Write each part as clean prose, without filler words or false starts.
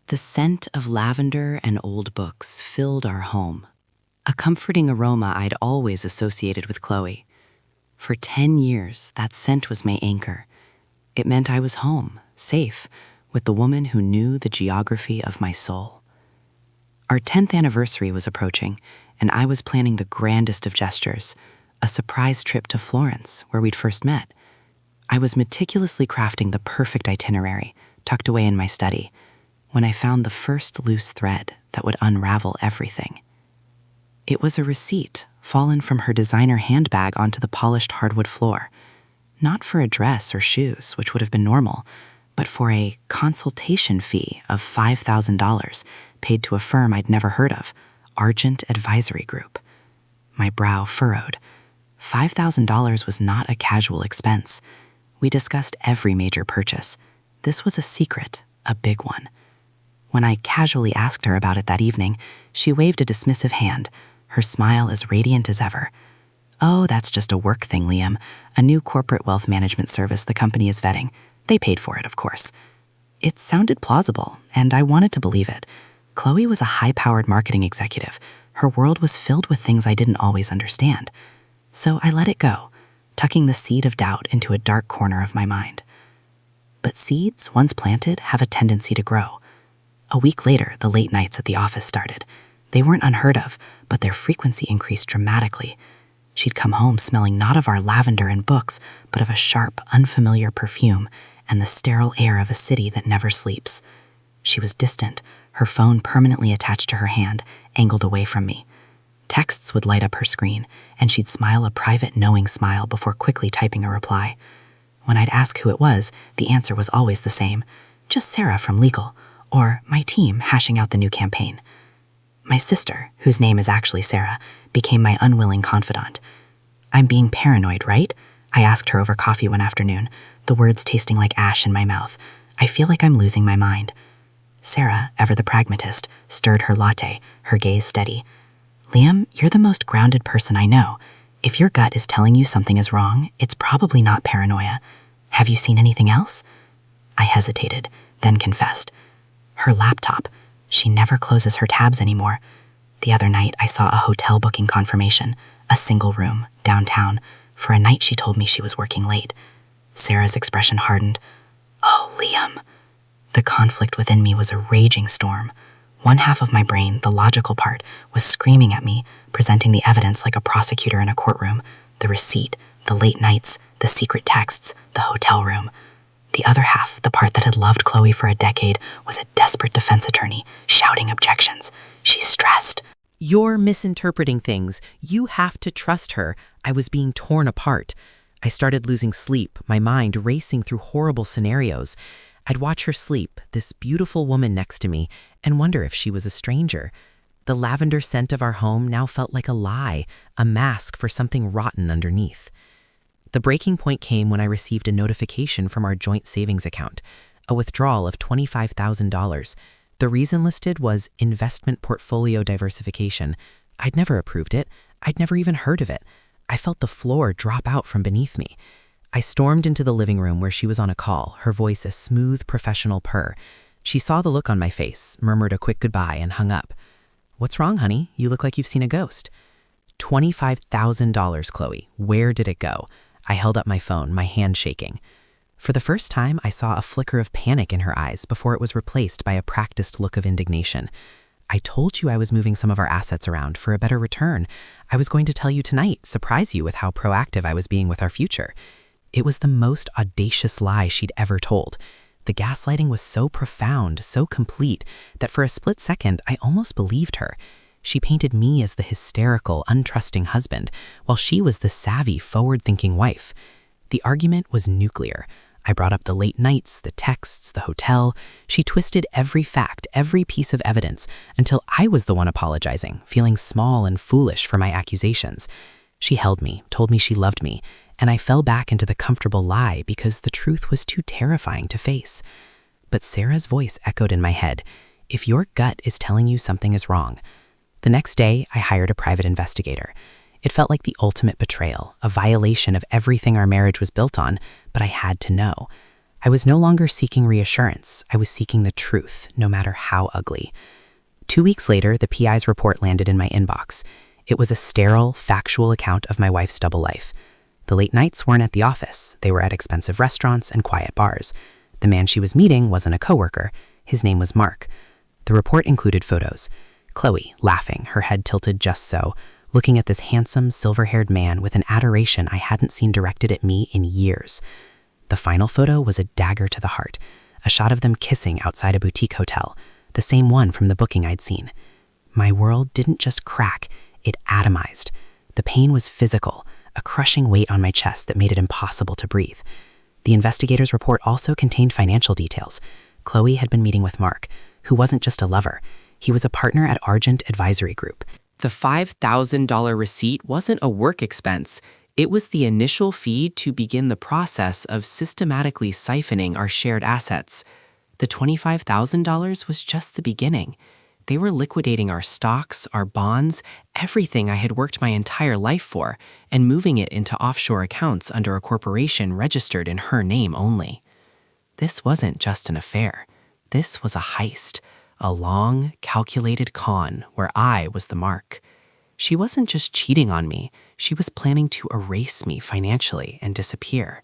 The scent of lavender and old books filled our home, a comforting aroma I'd always associated with Chloe. For 10 years, that scent was my anchor. It meant I was home, safe, with the woman who knew the geography of my soul. Our 10th anniversary was approaching, and I was planning the grandest of gestures, a surprise trip to Florence, where we'd first met. I was meticulously crafting the perfect itinerary, tucked away in my study, when I found the first loose thread that would unravel everything. It was a receipt fallen from her designer handbag onto the polished hardwood floor, not for a dress or shoes, which would have been normal, but for a consultation fee of $5,000 paid to a firm I'd never heard of, Argent Advisory Group. My brow furrowed. $5,000 was not a casual expense. We discussed every major purchase. This was a secret, a big one. When I casually asked her about it that evening, she waved a dismissive hand, her smile as radiant as ever. "Oh, that's just a work thing, Liam. A new corporate wealth management service the company is vetting. They paid for it, of course." It sounded plausible, and I wanted to believe it. Chloe was a high-powered marketing executive. Her world was filled with things I didn't always understand. So I let it go, tucking the seed of doubt into a dark corner of my mind. But seeds, once planted, have a tendency to grow. A week later, the late nights at the office started. They weren't unheard of, but their frequency increased dramatically. She'd come home smelling not of our lavender and books, but of a sharp, unfamiliar perfume and the sterile air of a city that never sleeps. She was distant, her phone permanently attached to her hand, angled away from me. Texts would light up her screen, and she'd smile a private, knowing smile before quickly typing a reply. When I'd ask who it was, the answer was always the same: "Just Sarah from legal," or "my team hashing out the new campaign." My sister, whose name is actually Sarah, became my unwilling confidant. "I'm being paranoid, right?" I asked her over coffee one afternoon, the words tasting like ash in my mouth. "I feel like I'm losing my mind." Sarah, ever the pragmatist, stirred her latte, her gaze steady. "Liam, you're the most grounded person I know. If your gut is telling you something is wrong, it's probably not paranoia. Have you seen anything else?" I hesitated, then confessed. "Her laptop. She never closes her tabs anymore. The other night, I saw a hotel booking confirmation, a single room, downtown. For a night she told me she was working late." Sarah's expression hardened. "Oh, Liam." The conflict within me was a raging storm. One half of my brain, the logical part, was screaming at me, presenting the evidence like a prosecutor in a courtroom. The receipt, the late nights, the secret texts, the hotel room. The other half, the part that had loved Chloe for a decade, was a desperate defense attorney, shouting objections. "She's stressed." "You're misinterpreting things. You have to trust her." I was being torn apart. I started losing sleep, my mind racing through horrible scenarios. I'd watch her sleep, this beautiful woman next to me, and wonder if she was a stranger. The lavender scent of our home now felt like a lie, a mask for something rotten underneath. The breaking point came when I received a notification from our joint savings account, a withdrawal of $25,000. The reason listed was investment portfolio diversification. I'd never approved it. I'd never even heard of it. I felt the floor drop out from beneath me. I stormed into the living room where she was on a call, her voice a smooth, professional purr. She saw the look on my face, murmured a quick goodbye, and hung up. "What's wrong, honey? You look like you've seen a ghost." $25,000, Chloe. Where did it go? I held up my phone, my hand shaking. For the first time, I saw a flicker of panic in her eyes before it was replaced by a practiced look of indignation. "I told you I was moving some of our assets around for a better return. I was going to tell you tonight, surprise you with how proactive I was being with our future." It was the most audacious lie she'd ever told. The gaslighting was so profound, so complete, that for a split second, I almost believed her. She painted me as the hysterical, untrusting husband, while she was the savvy, forward-thinking wife. The argument was nuclear. I brought up the late nights, the texts, the hotel. She twisted every fact, every piece of evidence, until I was the one apologizing, feeling small and foolish for my accusations. She held me, told me she loved me, and I fell back into the comfortable lie because the truth was too terrifying to face. But Sarah's voice echoed in my head. "If your gut is telling you something is wrong." The next day, I hired a private investigator. It felt like the ultimate betrayal, a violation of everything our marriage was built on, but I had to know. I was no longer seeking reassurance. I was seeking the truth, no matter how ugly. 2 weeks later, the PI's report landed in my inbox. It was a sterile, factual account of my wife's double life. The late nights weren't at the office. They were at expensive restaurants and quiet bars. The man she was meeting wasn't a coworker. His name was Mark. The report included photos. Chloe, laughing, her head tilted just so, looking at this handsome, silver-haired man with an adoration I hadn't seen directed at me in years. The final photo was a dagger to the heart, a shot of them kissing outside a boutique hotel, the same one from the booking I'd seen. My world didn't just crack, it atomized. The pain was physical, a crushing weight on my chest that made it impossible to breathe. The investigator's report also contained financial details. Chloe had been meeting with Mark, who wasn't just a lover. He was a partner at Argent Advisory Group. The $5,000 receipt wasn't a work expense. It was the initial fee to begin the process of systematically siphoning our shared assets. The $25,000 was just the beginning. They were liquidating our stocks, our bonds, everything I had worked my entire life for, and moving it into offshore accounts under a corporation registered in her name only. This wasn't just an affair. This was a heist, a long, calculated con where I was the mark. She wasn't just cheating on me, she was planning to erase me financially and disappear.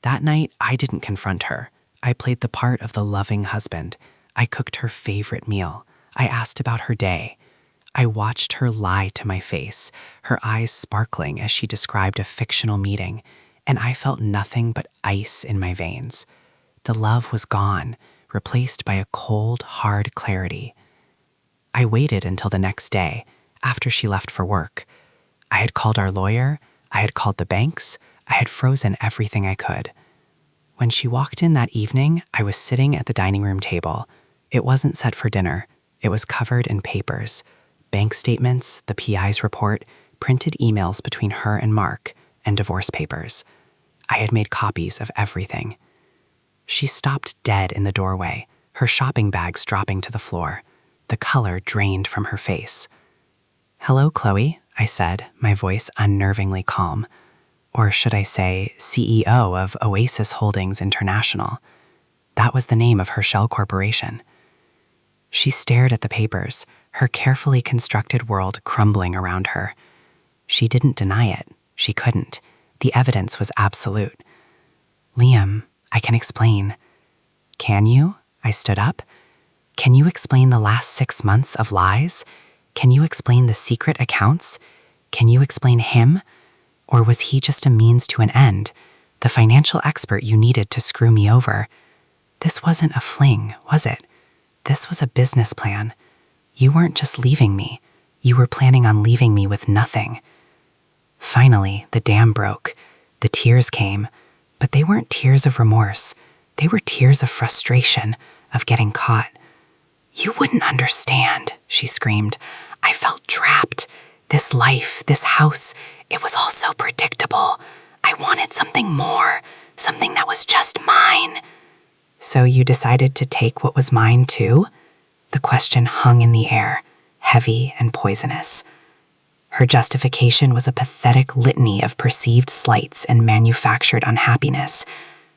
That night, I didn't confront her. I played the part of the loving husband. I cooked her favorite meal. I asked about her day. I watched her lie to my face, her eyes sparkling as she described a fictional meeting, and I felt nothing but ice in my veins. The love was gone, replaced by a cold, hard clarity. I waited until the next day, after she left for work. I had called our lawyer, I had called the banks, I had frozen everything I could. When she walked in that evening, I was sitting at the dining room table. It wasn't set for dinner. It was covered in papers, bank statements, the PI's report, printed emails between her and Mark, and divorce papers. I had made copies of everything. She stopped dead in the doorway, her shopping bags dropping to the floor. The color drained from her face. "Hello, Chloe," I said, my voice unnervingly calm. Or should I say, CEO of Oasis Holdings International. That was the name of her shell corporation. She stared at the papers, her carefully constructed world crumbling around her. She didn't deny it. She couldn't. The evidence was absolute. "Liam, I can explain." "Can you?" I stood up. "Can you explain the last 6 months of lies? Can you explain the secret accounts? Can you explain him? Or was he just a means to an end, the financial expert you needed to screw me over? This wasn't a fling, was it? This was a business plan. You weren't just leaving me. You were planning on leaving me with nothing." Finally, the dam broke. The tears came, but they weren't tears of remorse. They were tears of frustration, of getting caught. "You wouldn't understand," she screamed. "I felt trapped. This life, this house, it was all so predictable. I wanted something more, something that was just mine." "So you decided to take what was mine too?" The question hung in the air, heavy and poisonous. Her justification was a pathetic litany of perceived slights and manufactured unhappiness.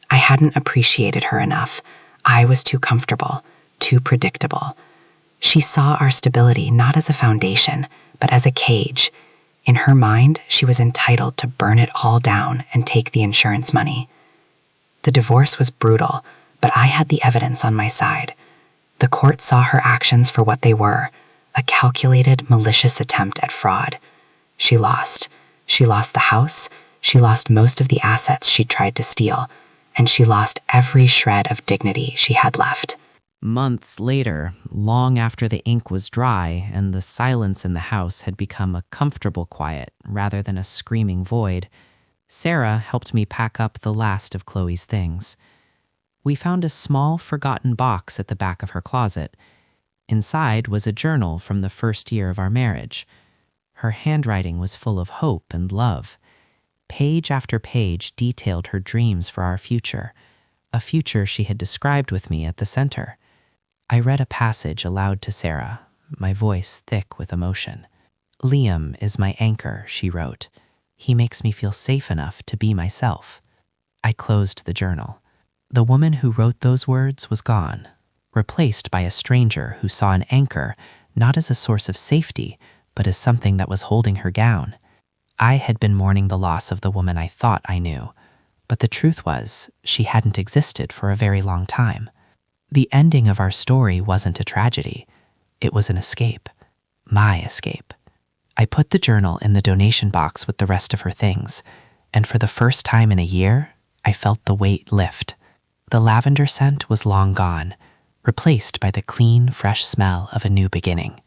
I hadn't appreciated her enough. I was too comfortable, too predictable. She saw our stability not as a foundation, but as a cage. In her mind, she was entitled to burn it all down and take the insurance money. The divorce was brutal, but I had the evidence on my side. The court saw her actions for what they were, a calculated, malicious attempt at fraud. She lost. She lost the house, she lost most of the assets she tried to steal, and she lost every shred of dignity she had left. Months later, long after the ink was dry and the silence in the house had become a comfortable quiet rather than a screaming void, Sarah helped me pack up the last of Chloe's things. We found a small, forgotten box at the back of her closet. Inside was a journal from the first year of our marriage. Her handwriting was full of hope and love. Page after page detailed her dreams for our future, a future she had described with me at the center. I read a passage aloud to Sarah, my voice thick with emotion. "Liam is my anchor," she wrote. "He makes me feel safe enough to be myself." I closed the journal. The woman who wrote those words was gone, replaced by a stranger who saw an anchor not as a source of safety, but as something that was holding her down. I had been mourning the loss of the woman I thought I knew, but the truth was she hadn't existed for a very long time. The ending of our story wasn't a tragedy. It was an escape. My escape. I put the journal in the donation box with the rest of her things, and for the first time in a year, I felt the weight lift. The lavender scent was long gone, replaced by the clean, fresh smell of a new beginning.